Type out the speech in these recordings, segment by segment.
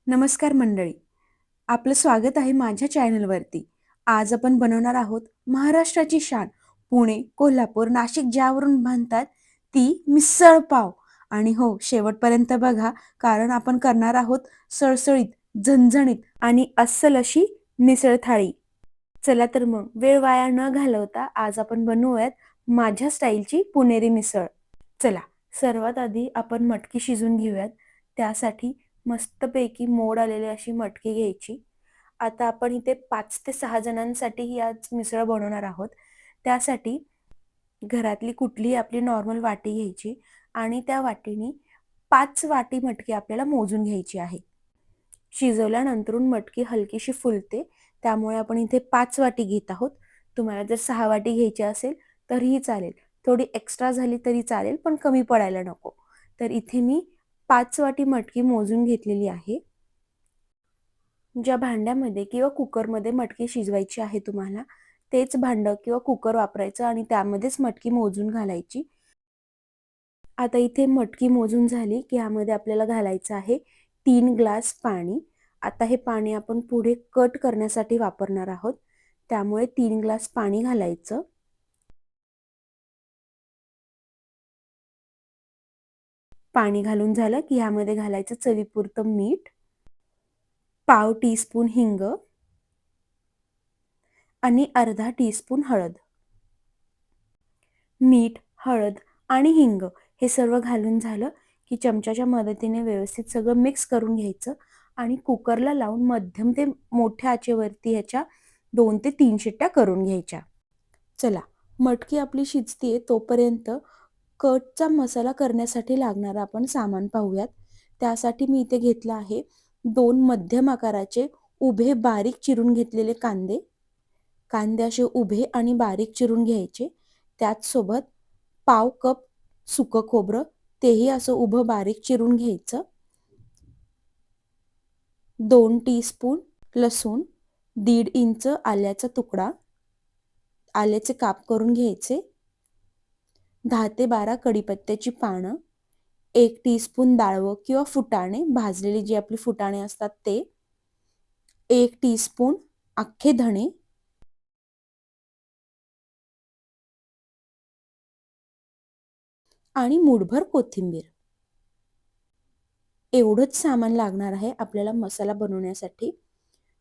नमस्कार मंडळी, आपलं स्वागत आहे माझ्या चॅनलवरती. आज आपण बनवणार आहोत महाराष्ट्राची शान पुणे, कोल्हापूर, नाशिक ज्यावरून म्हणतात ती मिसळ पाव. आणि हो, शेवटपर्यंत बघा कारण आपण करणार आहोत सळसळीत, झणझणीत आणि अस्सल अशी मिसळ थाळी. चला तर मग वेळ वाया न घालवता आज आपण बनवूयात माझ्या स्टाईलची पुणेरी मिसळ. चला, सर्वात आधी आपण मटकी शिजवून घेऊयात. त्यासाठी मस्तपैकी मोड आलेली अशी मटकी घ्यायची. आता आपण इथे 5 ते 6 जणांसाठी ही आज मिसळ बनवणार आहोत. त्यासाठी घरातली कुठलीही आपली नॉर्मल वाटी घ्यायची आणि त्या वाटीने 5 वाटी मटकी आपल्याला मोजून घ्यायची आहे. शिजवल्यानंतरून मटकी हलकीशी फुलते, त्यामुळे आपण इथे 5 वाटी घेत आहोत. तुम्हाला जर 6 वाटी घ्यायची असेल तरीही चालेल. थोडी एक्स्ट्रा झाली तरी चालेल, पण कमी पडायला नको. तर इथे मी 5 वाटी मटकी मोजून घेतलेली आहे. ज्या भांड्यामध्ये किंवा कुकरमध्ये मटकी शिजवायची आहे तुम्हाला, तेच भांडं किंवा कुकर वापरायचं आणि त्यामध्येच मटकी मोजून घालायची. आता इथे मटकी मोजून झाली की यामध्ये आपल्याला घालायचं आहे 3 ग्लास पाणी. आता हे पाणी आपण पुढे कट करण्यासाठी वापरणार आहोत, त्यामुळे 3 ग्लास पाणी घालायचं. पाणी घालून झालं की ह्यामध्ये घालायचं चवीपुरतं मीठ, पाव टीस्पून हिंग आणि अर्धा टीस्पून हळद. मीठ, हळद आणि हिंग हे सर्व घालून झालं की चमच्याच्या मदतीने व्यवस्थित सगळं मिक्स करून घ्यायचं आणि कुकरला लावून मध्यम ते मोठ्या आचेवरती ह्याच्या 2 ते 3 शिट्ट्या करून घ्यायच्या. चला, मटकी आपली शिजतीये तोपर्यंत कटचा मसाला करण्यासाठी लागणारं आपण सामान पाहूयात. त्यासाठी मी इथे घेतलं आहे 2 मध्यम आकाराचे उभे बारीक चिरून घेतलेले कांदे. कांदे असे उभे आणि बारीक चिरून घ्यायचे. त्याचसोबत पाव कप सुकं खोबरं, तेही असं उभं बारीक चिरून घ्यायचं. 2 टीस्पून लसूण, 1.5 इंच आल्याचा तुकडा, आल्याचे काप करून घ्यायचे. 10 ते 12 कढीपत्त्याची पानं, 1 टीस्पून डाळवं किंवा फुटाणे भाजलेले जे आपले फुटाणे असतात ते, 1 टीस्पून अख्खे धणे आणि मूठभर कोथिंबीर. एवढंच सामान लागणार आहे आपल्याला मसाला बनवण्यासाठी.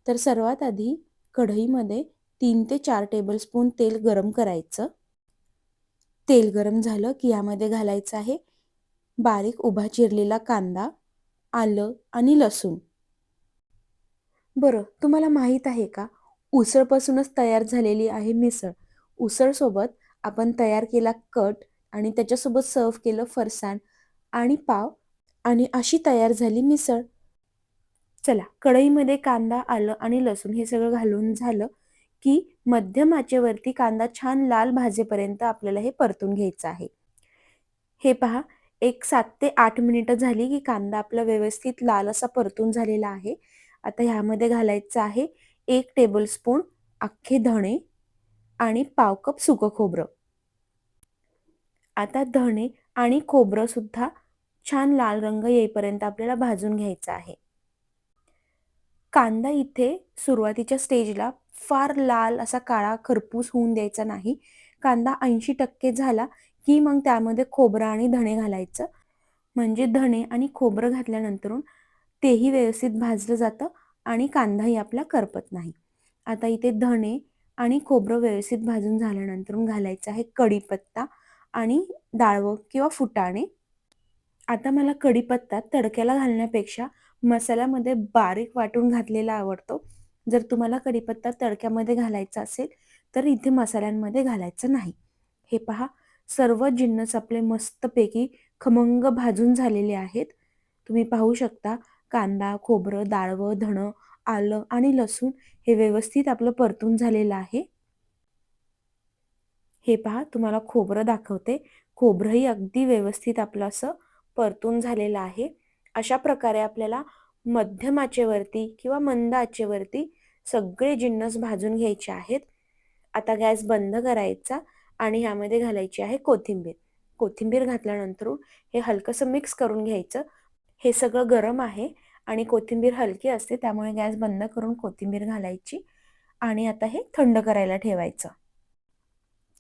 तर सर्वात आधी कढईमध्ये 3 ते 4 टेबलस्पून तेल गरम करायचं. तेल गरम झालं की यामध्ये घालायचं आहे बारीक उभा चिरलेला कांदा, आलं आणि लसूण. बरं, तुम्हाला माहीत आहे का, उसळपासूनच तयार झालेली आहे मिसळ. उसळसोबत आपण तयार केला कट आणि त्याच्यासोबत सर्व्ह केलं फरसाण आणि पाव आणि अशी तयार झाली मिसळ. चला, कढईमध्ये कांदा, आलं आणि लसूण हे सगळं घालून झालं की मध्यम आचेवरती कांदा छान लाल भाजेपर्यंत आपल्याला हे परतून घ्यायचं आहे. हे पहा, एक 7 ते 8 मिनिटं झाली की कांदा आपला व्यवस्थित लाल असा परतून झालेला आहे. आता ह्यामध्ये घालायचं आहे 1 टेबलस्पून अख्खे धणे आणि पाव कप सुकं खोबरं. आता धणे आणि खोबरं सुद्धा छान लाल रंग येईपर्यंत आपल्याला भाजून घ्यायचं आहे. कांदा इथे सुरुवातीच्या स्टेजला फार लाल असा काळा खरपूस होऊन द्यायचा नाही. कांदा 80% झाला की मग त्यामध्ये खोबरं आणि धणे घालायचं. म्हणजे धणे आणि खोबरं घातल्यानंतरून तेही व्यवस्थित भाजलं जातं आणि कांदाही आपला करपत नाही. आता इथे धणे आणि खोबरं व्यवस्थित भाजून झाल्यानंतर घालायचं आहे कढीपत्ता आणि डाळवं किंवा फुटाणे. आता मला कढीपत्ता तडक्याला घालण्यापेक्षा मसाल्यामध्ये बारीक वाटून घातलेला आवडतो. जर तुम्हाला कढीपत्ता तडक्यामध्ये घालायचा असेल तर इथे मसाल्यांमध्ये घालायचं नाही. हे पहा, सर्व जिन्नस आपले मस्तपैकी खमंग भाजून झालेले आहेत. तुम्ही पाहू शकता कांदा, खोबरं, डाळवं, धणं, आलं आणि लसूण हे व्यवस्थित आपलं परतून झालेलं आहे. हे पहा, तुम्हाला खोबरं दाखवते. खोबरंही अगदी व्यवस्थित आपलं असं परतून झालेलं आहे. अशा प्रकारे आपल्याला मध्यम आचेवरती किंवा मंद आचेवरती सगळे जिन्नस भाजून घ्यायचे आहेत. आता गॅस बंद करायचा आणि ह्यामध्ये घालायची आहे कोथिंबीर. कोथिंबीर घातल्यानंतर हे हलकंसं मिक्स करून घ्यायचं. हे सगळं गरम आहे आणि कोथिंबीर हलकी असते, त्यामुळे गॅस बंद करून कोथिंबीर घालायची आणि आता हे थंड करायला ठेवायचं.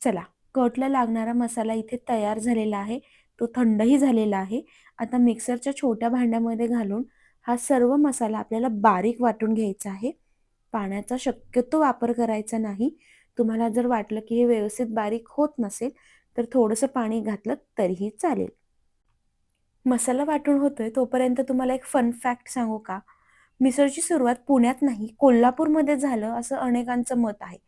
चला, कटला लागणारा मसाला इथे तयार झालेला आहे. तो थंडही झालेला आहे. आता मिक्सरच्या छोट्या भांड्यामध्ये घालून हा सर्व मसाला आपल्याला बारीक वाटून घ्यायचा आहे. पाण्याचा शक्यतो वापर करायचा नाही. तुम्हाला जर वाटलं की हे व्यवस्थित बारीक होत नसेल तर थोडंसं पाणी घातलं तरीही चालेल. मसाला वाटून होतोय तोपर्यंत तुम्हाला एक फन फॅक्ट सांगू का? मिसळची सुरुवात पुण्यात नाही, कोल्हापूरमध्ये झालं असं अनेकांचं मत आहे.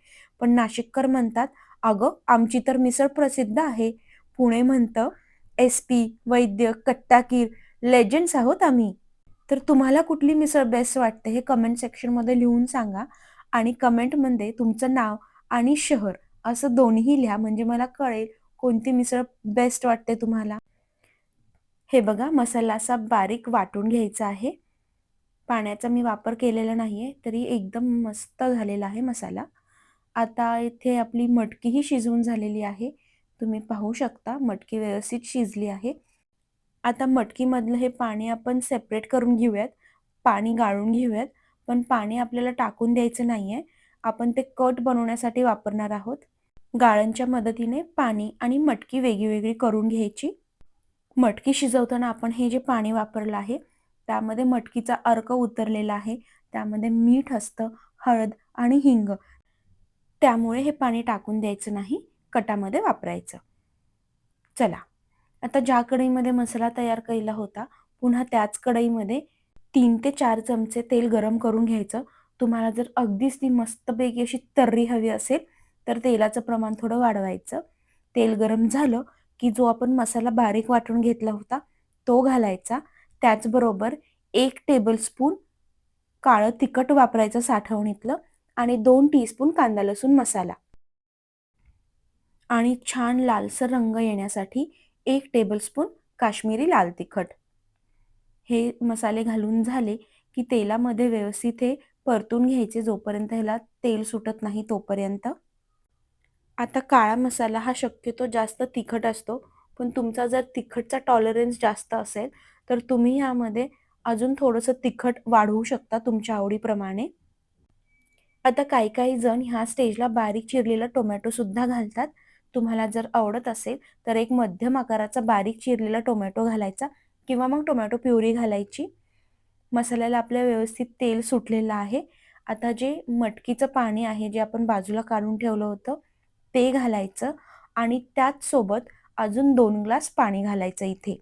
पण नाशिककर म्हणतात, अगं आमची तर मिसळ प्रसिद्ध आहे. पुणे म्हणतं, SP, वैद्य, कट्टाकीर, लेजंड्स आहोत आम्ही. तर तुम्हाला कुठली मिसळ बेस्ट वाटते हे कमेंट सेक्शनमध्ये लिहून सांगा आणि कमेंटमध्ये तुमचं नाव आणि शहर असं दोन्ही लिहा, म्हणजे मला कळेल कोणती मिसळ बेस्ट वाटते तुम्हाला. हे बघा, मसाला असा बारीक वाटून घ्यायचा आहे. पाण्याचा मी वापर केलेला नाहीये, तरी एकदम मस्त झालेला आहे मसाला. आता इथे आपली मटकीही शिजवून झालेली आहे. तुम्ही पाहू शकता मटकी व्यवस्थित शिजली आहे. आता मटकीमधलं हे पाणी आपण सेपरेट करून घेऊयात, पाणी गाळून घेऊयात. पण पाणी आपल्याला टाकून द्यायचं नाहीये, आपण ते कट बनवण्यासाठी वापरणार आहोत. गाळणच्या मदतीने पाणी आणि मटकी वेगळी करून घ्यायची. मटकी शिजवताना आपण हे जे पाणी वापरलं आहे त्यामध्ये मटकीचा अर्क उतरलेला आहे, त्यामध्ये मीठ असतं, हळद आणि हिंग. त्यामुळे हे पाणी टाकून द्यायचं नाही, कटामध्ये वापरायचं. चला, आता ज्या कढईमध्ये मसाला तयार केला होता पुन्हा त्याच कढईमध्ये 3 ते 4 चमचे तेल गरम करून घ्यायचं. तुम्हाला जर अगदीच ती मस्तपैकी अशी तर्री हवी असेल तर तेलाचं प्रमाण थोडं वाढवायचं. तेल गरम झालं की जो आपण मसाला बारीक वाटून घेतला होता तो घालायचा. त्याचबरोबर 1 टेबलस्पून काळं तिखट वापरायचं साठवणीतलं आणि 2 टीस्पून कांदा लसूण मसाला आणि छान लालसर रंग येण्यासाठी 1 टेबलस्पून काश्मीरी लाल तिखट. हे मसाले घालून झाले की तेलामध्ये व्यवस्थित हे परतून घ्यायचे जोपर्यंत ह्याला तेल सुटत नाही तोपर्यंत. आता काळा मसाला हा शक्यतो जास्त तिखट असतो, पण तुमचा जर तिखटचा टॉलरन्स जास्त असेल तर तुम्ही यामध्ये अजून थोडंसं तिखट वाढवू शकता तुमच्या आवडीप्रमाणे. आता काही जण ह्या स्टेजला बारीक चिरलेला टोमॅटो सुद्धा घालतात. तुम्हाला जर आवडत असेल तर एक मध्यम आकाराचा बारीक चिरलेला टोमॅटो घालायचा किंवा मग टोमॅटो प्युरी घालायची. मसाल्याला आपल्या व्यवस्थित तेल सुटलेलं आहे. आता जे मटकीचं पाणी आहे जे आपण बाजूला काढून ठेवलं होतं ते घालायचं आणि त्याच सोबत अजून 2 ग्लास पाणी घालायचं इथे.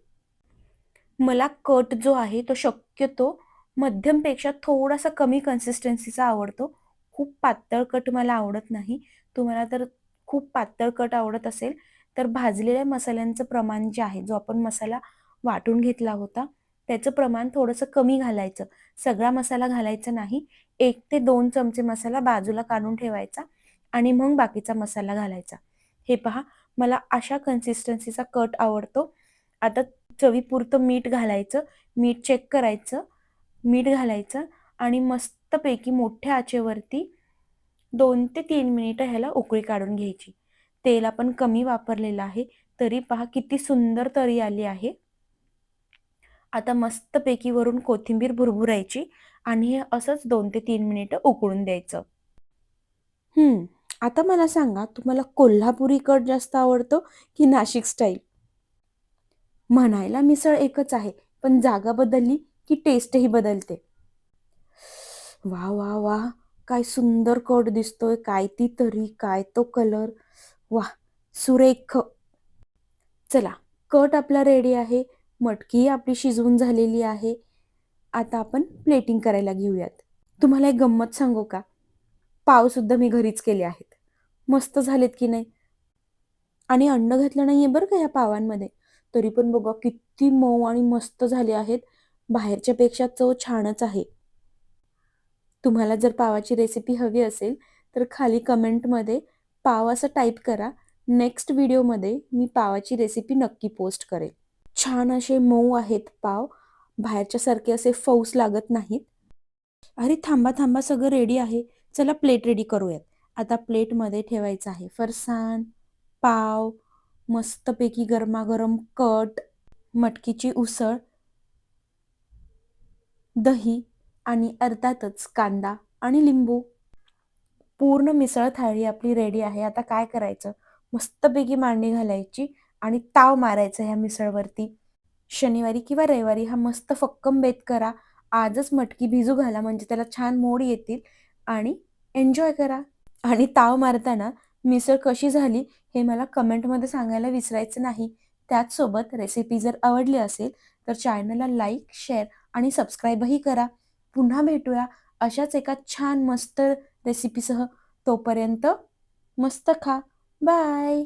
मला कट जो आहे तो शक्यतो मध्यमपेक्षा थोडासा कमी कन्सिस्टन्सीचा आवडतो. खूप पातळ कट मला आवडत नाही. तुम्हाला तर खूप पातळ कट आवडत असेल तर भाजलेल्या मसाल्यांचं प्रमाण जे आहे, जो आपण मसाला वाटून घेतला होता त्याचं प्रमाण थोडंसं कमी घालायचं. सगळा मसाला घालायचा नाही. 1 ते 2 चमचे मसाला बाजूला काढून ठेवायचा आणि मग बाकीचा मसाला घालायचा. हे पहा, मला अशा कन्सिस्टन्सीचा कट आवडतो. आता चवीपुरतं मीठ घालायचं, मीठ चेक करायचं, मीठ घालायचं आणि मस्तपैकी मोठ्या आचेवरती 2 ते 3 मिनिटं ह्याला उकळी काढून घ्यायची. तेल आपण कमी वापरलेलं आहे, तरी पहा किती सुंदर तरी आली आहे. आता मस्तपैकी वरून कोथिंबीर भुरभुरायची आणि हे असंच 2 ते 3 मिनिटं उकळून द्यायचं. आता मला सांगा, तुम्हाला कोल्हापुरी कट जास्त आवडतो की नाशिक स्टाईल? म्हणायला मिसळ एकच आहे, पण जागा बदलली की टेस्टही बदलते. वा वा वा, काय सुंदर कट दिसतोय, काय ती तरी, काय तो कलर, वा सुरेख. चला, कट आपला रेडी आहे, मटकी आपली शिजवून झालेली आहे. आता आपण प्लेटिंग करायला घेऊयात. तुम्हाला एक गंमत सांगू का? पाव सुद्धा मी घरीच केले आहेत. मस्त झालेत की नाही? आणि अंड घातलं नाहीये बरं का या पावांमध्ये, तरी पण बघा किती मऊ आणि मस्त झाले आहेत. बाहेरच्या पेक्षा चव छानच आहे. तुम्हाला जर पावाची रेसिपी हवी असेल तर खाली कमेंटमध्ये पाव असं टाईप करा. नेक्स्ट व्हिडिओमध्ये मी पावाची रेसिपी नक्की पोस्ट करेल. छान असे मऊ आहेत पाव, बाहेरच्या सारखे असे फौस लागत नाहीत. अरे थांबा थांबा, सगळं रेडी आहे. चला प्लेट रेडी करूयात. आता प्लेटमध्ये ठेवायचं आहे फरसाण, पाव, मस्तपैकी गरमागरम कट, मटकीची उसळ, दही आणि अर्थातच कांदा आणि लिंबू. पूर्ण मिसळ थाळी आपली रेडी आहे. आता काय करायचं? मस्तपैकी मांडणी घालायची आणि ताव मारायचा ह्या मिसळवरती. शनिवारी किंवा रविवारी हा मस्त फक्कम बेत करा. आजच मटकी भिजू घाला म्हणजे त्याला छान मोड येतील आणि एन्जॉय करा. आणि ताव मारताना मिसळ कशी झाली हे मला कमेंटमध्ये सांगायला विसरायचं नाही. त्याचसोबत रेसिपी जर आवडली असेल तर चॅनलला लाईक, शेअर आणि सबस्क्राईबही करा. पुन्हा भेटूया अशाच एका छान मस्त रेसिपीसह. तोपर्यंत मस्त खा. बाय.